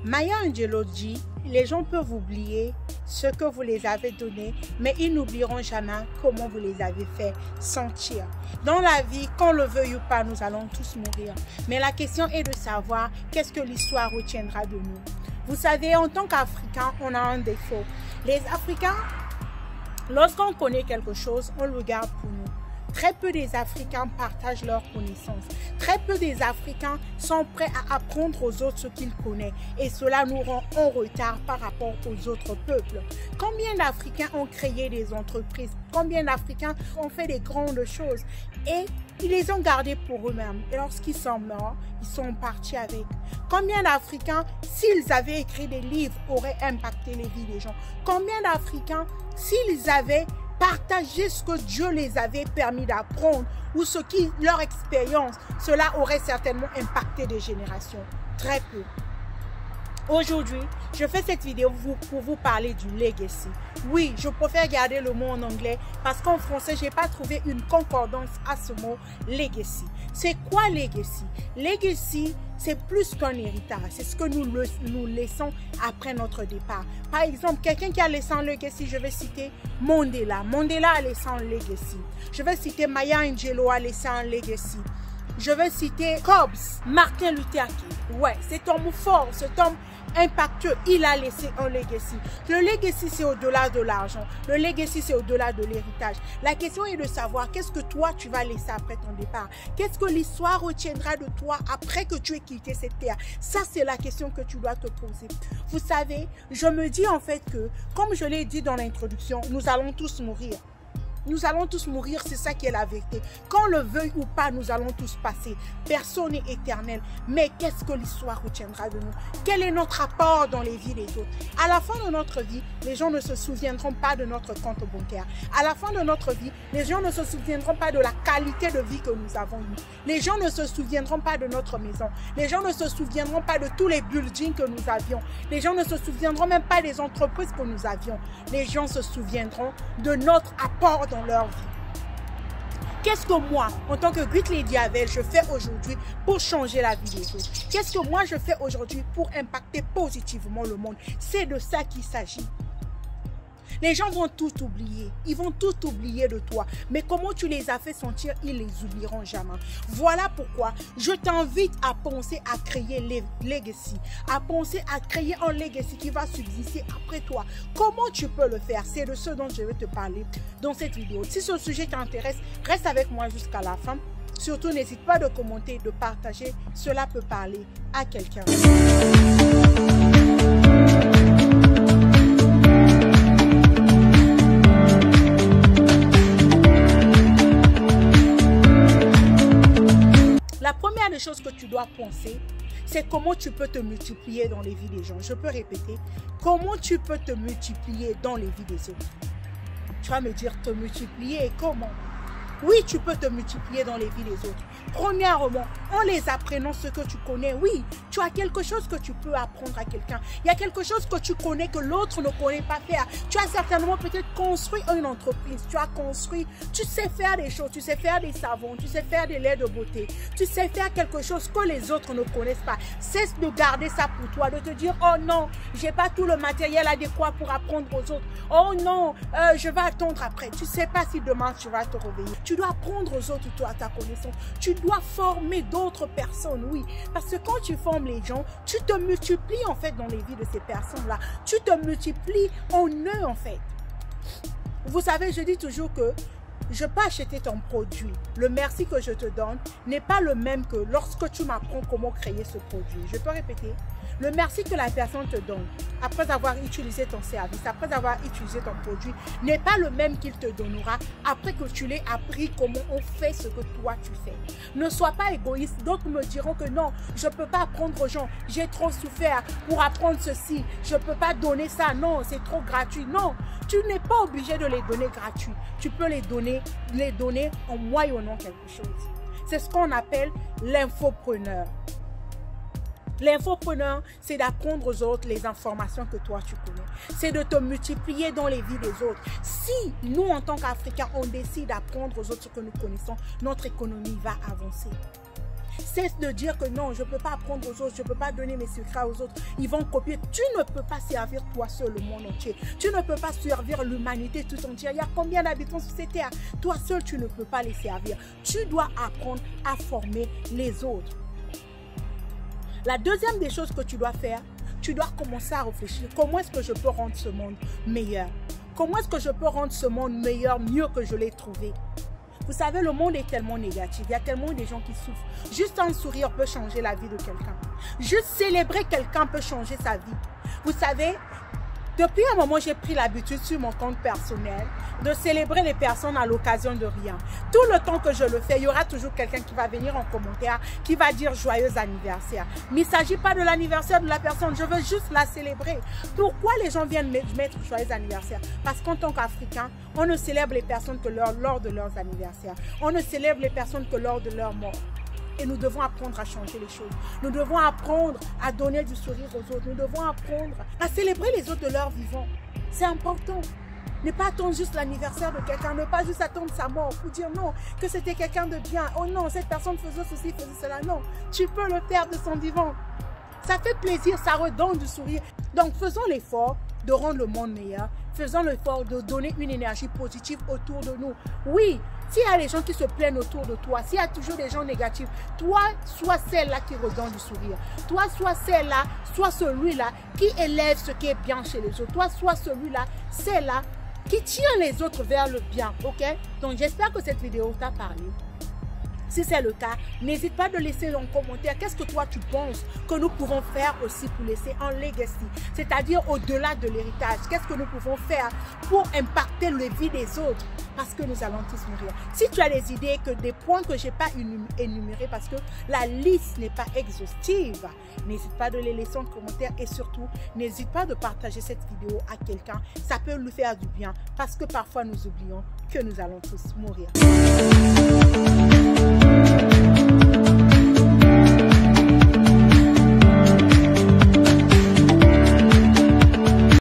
Maya Angelou dit, les gens peuvent oublier ce que vous les avez donné, mais ils n'oublieront jamais comment vous les avez fait sentir. Dans la vie, qu'on le veuille ou pas, nous allons tous mourir. Mais la question est de savoir qu'est-ce que l'histoire retiendra de nous. Vous savez, en tant qu'Africains, on a un défaut. Les Africains, lorsqu'on connaît quelque chose, on le garde pour nous. Très peu des Africains partagent leurs connaissances. Très peu des Africains sont prêts à apprendre aux autres ce qu'ils connaissent. Et cela nous rend en retard par rapport aux autres peuples. Combien d'Africains ont créé des entreprises? Combien d'Africains ont fait des grandes choses? Et ils les ont gardées pour eux-mêmes. Et lorsqu'ils sont morts, ils sont partis avec. Combien d'Africains, s'ils avaient écrit des livres, auraient impacté les vies des gens? Combien d'Africains, s'ils avaient partager ce que Dieu les avait permis d'apprendre ou ce qui, leur expérience, cela aurait certainement impacté des générations. Très peu. Aujourd'hui, je fais cette vidéo pour vous parler du legacy. Oui, je préfère garder le mot en anglais parce qu'en français, je n'ai pas trouvé une concordance à ce mot legacy. C'est quoi legacy? Legacy, c'est plus qu'un héritage. C'est ce que nous laissons après notre départ. Par exemple, quelqu'un qui a laissé un legacy, je vais citer Mandela. Mandela a laissé un legacy. Je vais citer Maya Angelou a laissé un legacy. Je vais citer Cobbs, Martin Luther King. Ouais, cet homme fort, cet homme impactueux, il a laissé un legacy. Le legacy, c'est au-delà de l'argent. Le legacy, c'est au-delà de l'héritage. La question est de savoir qu'est-ce que toi, tu vas laisser après ton départ. Qu'est-ce que l'histoire retiendra de toi après que tu aies quitté cette terre? Ça, c'est la question que tu dois te poser. Vous savez, je me dis en fait que, comme je l'ai dit dans l'introduction, nous allons tous mourir. Nous allons tous mourir, c'est ça qui est la vérité. Qu'on le veuille ou pas, nous allons tous passer. Personne n'est éternel. Mais qu'est-ce que l'histoire retiendra de nous? Quel est notre apport dans les vies des autres? À la fin de notre vie, les gens ne se souviendront pas de notre compte bancaire. À la fin de notre vie, les gens ne se souviendront pas de la qualité de vie que nous avons eue. Les gens ne se souviendront pas de notre maison. Les gens ne se souviendront pas de tous les buildings que nous avions. Les gens ne se souviendront même pas des entreprises que nous avions. Les gens se souviendront de notre apport dans leur vie. Qu'est-ce que moi, en tant que Great Lady Avel, je fais aujourd'hui pour changer la vie des autres? Qu'est-ce que moi je fais aujourd'hui pour impacter positivement le monde? C'est de ça qu'il s'agit. Les gens vont tout oublier. Ils vont tout oublier de toi. Mais comment tu les as fait sentir, ils les oublieront jamais. Voilà pourquoi je t'invite à penser à créer legacy. À penser à créer un legacy qui va subsister après toi. Comment tu peux le faire? C'est de ce dont je vais te parler dans cette vidéo. Si ce sujet t'intéresse, reste avec moi jusqu'à la fin. Surtout, n'hésite pas de commenter, de partager. Cela peut parler à quelqu'un. La première des choses que tu dois penser, c'est comment tu peux te multiplier dans les vies des gens. Je peux répéter, comment tu peux te multiplier dans les vies des autres. Tu vas me dire, te multiplier et comment? Oui, tu peux te multiplier dans les vies des autres. Premièrement, en les apprenant ce que tu connais, oui, tu as quelque chose que tu peux apprendre à quelqu'un. Il y a quelque chose que tu connais que l'autre ne connaît pas faire. Tu as certainement peut-être construit une entreprise. Tu as construit, tu sais faire des choses, tu sais faire des savons, tu sais faire des laits de beauté. Tu sais faire quelque chose que les autres ne connaissent pas. Cesse de garder ça pour toi, de te dire, oh non, j'ai pas tout le matériel adéquat pour apprendre aux autres. Oh non, je vais attendre après. Tu sais pas si demain tu vas te réveiller. Tu dois apprendre aux autres, toi, ta connaissance. Tu dois former d'autres personnes, oui. Parce que quand tu formes les gens, tu te multiplies en fait dans les vies de ces personnes-là. Tu te multiplies en eux en fait. Vous savez, je dis toujours que je peux acheter ton produit. Le merci que je te donne n'est pas le même que lorsque tu m'apprends comment créer ce produit. Je peux répéter. Le merci que la personne te donne après avoir utilisé ton service, après avoir utilisé ton produit, n'est pas le même qu'il te donnera après que tu l'aies appris comment on fait ce que toi tu fais. Ne sois pas égoïste. D'autres me diront que non, je ne peux pas apprendre aux gens. J'ai trop souffert pour apprendre ceci. Je ne peux pas donner ça. Non, c'est trop gratuit. Non, tu n'es pas obligé de les donner gratuits. Tu peux les donner en moyennant quelque chose. C'est ce qu'on appelle l'infopreneur. L'infopreneur, c'est d'apprendre aux autres les informations que toi tu connais. C'est de te multiplier dans les vies des autres. Si nous, en tant qu'Africains, on décide d'apprendre aux autres ce que nous connaissons, notre économie va avancer. Cesse de dire que non, je ne peux pas apprendre aux autres, je ne peux pas donner mes secrets aux autres. Ils vont copier. Tu ne peux pas servir toi seul le monde entier. Tu ne peux pas servir l'humanité tout entière. Il y a combien d'habitants sur cette terre? Toi seul, tu ne peux pas les servir. Tu dois apprendre à former les autres. La deuxième des choses que tu dois faire, tu dois commencer à réfléchir. Comment est-ce que je peux rendre ce monde meilleur? Comment est-ce que je peux rendre ce monde meilleur, mieux que je l'ai trouvé? Vous savez, le monde est tellement négatif. Il y a tellement de gens qui souffrent. Juste un sourire peut changer la vie de quelqu'un. Juste célébrer quelqu'un peut changer sa vie. Vous savez, depuis un moment, j'ai pris l'habitude sur mon compte personnel de célébrer les personnes à l'occasion de rien. Tout le temps que je le fais, il y aura toujours quelqu'un qui va venir en commentaire, qui va dire joyeux anniversaire. Mais il ne s'agit pas de l'anniversaire de la personne, je veux juste la célébrer. Pourquoi les gens viennent mettre joyeux anniversaire? Parce qu'en tant qu'Africains, on ne célèbre les personnes que lors de leurs anniversaires. On ne célèbre les personnes que lors de leur mort. Et nous devons apprendre à changer les choses. Nous devons apprendre à donner du sourire aux autres. Nous devons apprendre à célébrer les autres de leur vivant. C'est important. Ne pas attendre juste l'anniversaire de quelqu'un. Ne pas juste attendre sa mort pour dire non, que c'était quelqu'un de bien. Oh non, cette personne faisait ceci, faisait cela. Non, tu peux le faire de son vivant. Ça fait plaisir, ça redonne du sourire. Donc faisons l'effort de rendre le monde meilleur. Faisons l'effort de donner une énergie positive autour de nous. Oui, s'il y a des gens qui se plaignent autour de toi, s'il y a toujours des gens négatifs, toi, sois celle-là qui redonne du sourire. Toi, sois celle-là, sois celui-là qui élève ce qui est bien chez les autres. Toi, sois celui-là, celle-là qui tire les autres vers le bien. Ok? Donc, j'espère que cette vidéo t'a parlé. Si c'est le cas, n'hésite pas de laisser en commentaire qu'est-ce que toi tu penses que nous pouvons faire aussi pour laisser un legacy, c'est-à-dire au-delà de l'héritage. Qu'est-ce que nous pouvons faire pour impacter la vie des autres parce que nous allons tous mourir. Si tu as des idées, que des points que je n'ai pas énumérés parce que la liste n'est pas exhaustive, n'hésite pas de les laisser en commentaire et surtout, n'hésite pas de partager cette vidéo à quelqu'un. Ça peut lui faire du bien parce que parfois nous oublions que nous allons tous mourir.